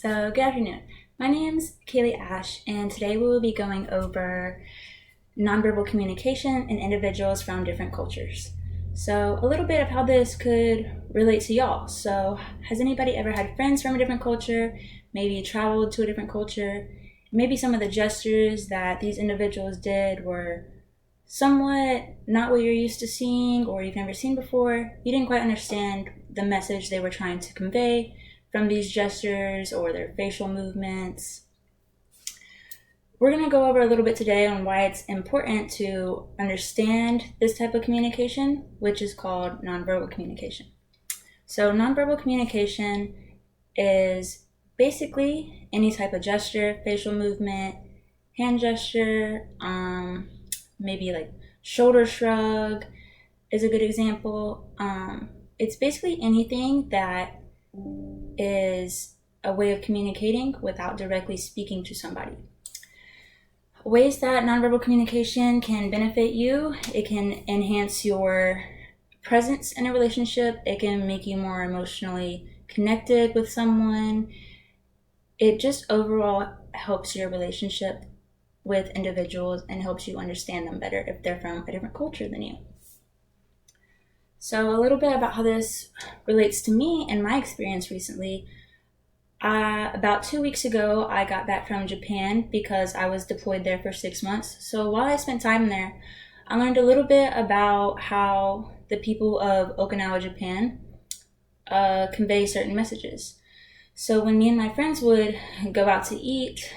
So, good afternoon. My name's Kaylee Ash, and today we will be going over nonverbal communication in individuals from different cultures. So, a little bit of how this could relate to y'all. So, has anybody ever had friends from a different culture, maybe traveled to a different culture? Maybe some of the gestures that these individuals did were somewhat not what you're used to seeing or you've never seen before. You didn't quite understand the message they were trying to convey from these gestures or their facial movements. We're going to go over a little bit today on why it's important to understand this type of communication, which is called nonverbal communication. So nonverbal communication is basically any type of gesture, facial movement, hand gesture, maybe like shoulder shrug is a good example. It's basically anything that is a way of communicating without directly speaking to somebody. Ways that nonverbal communication can benefit you: it can enhance your presence in a relationship, it can make you more emotionally connected with someone. It just overall helps your relationship with individuals and helps you understand them better if they're from a different culture than you. So a little bit about how this relates to me and my experience recently. About 2 weeks ago, I got back from Japan because I was deployed there for 6 months. So while I spent time there, I learned a little bit about how the people of Okinawa, Japan, convey certain messages. So when me and my friends would go out to eat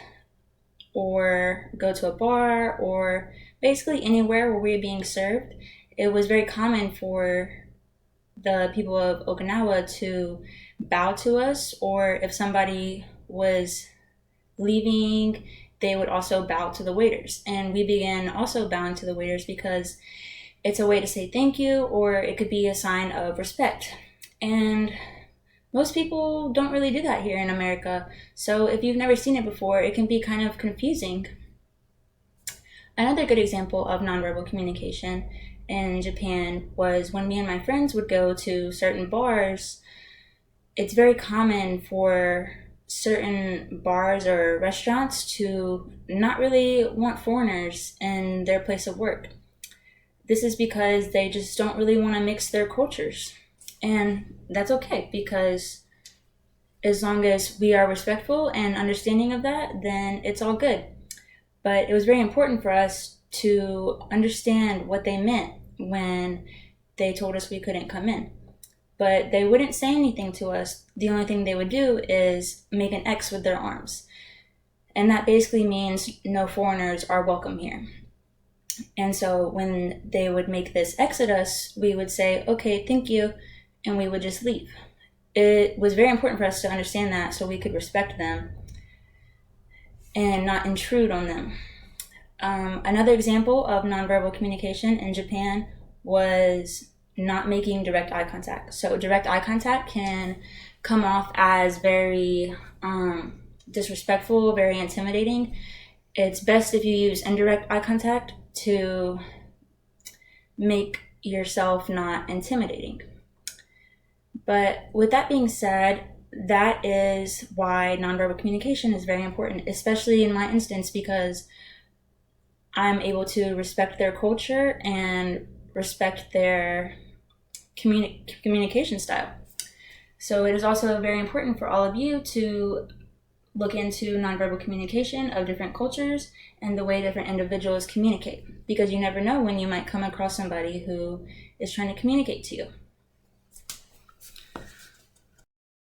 or go to a bar or basically anywhere where we were being served, it was very common for the people of Okinawa to bow to us, or if somebody was leaving, they would also bow to the waiters. And we began also bowing to the waiters because it's a way to say thank you, or it could be a sign of respect. And most people don't really do that here in America. So if you've never seen it before, it can be kind of confusing. Another good example of nonverbal communication in Japan was when me and my friends would go to certain bars. It's very common for certain bars or restaurants to not really want foreigners in their place of work. This is because they just don't really want to mix their cultures. And that's okay, because as long as we are respectful and understanding of that, then it's all good. But it was very important for us to understand what they meant when they told us we couldn't come in. But they wouldn't say anything to us. The only thing they would do is make an X with their arms. And that basically means no foreigners are welcome here. And so when they would make this X at us, we would say, okay, thank you, and we would just leave. It was very important for us to understand that so we could respect them and not intrude on them. Another example of nonverbal communication in Japan was not making direct eye contact. So direct eye contact can come off as very disrespectful, very intimidating. It's best if you use indirect eye contact to make yourself not intimidating. But with that being said, that is why nonverbal communication is very important, especially in my instance, because I'm able to respect their culture and respect their communication style. So it is also very important for all of you to look into nonverbal communication of different cultures and the way different individuals communicate, because you never know when you might come across somebody who is trying to communicate to you.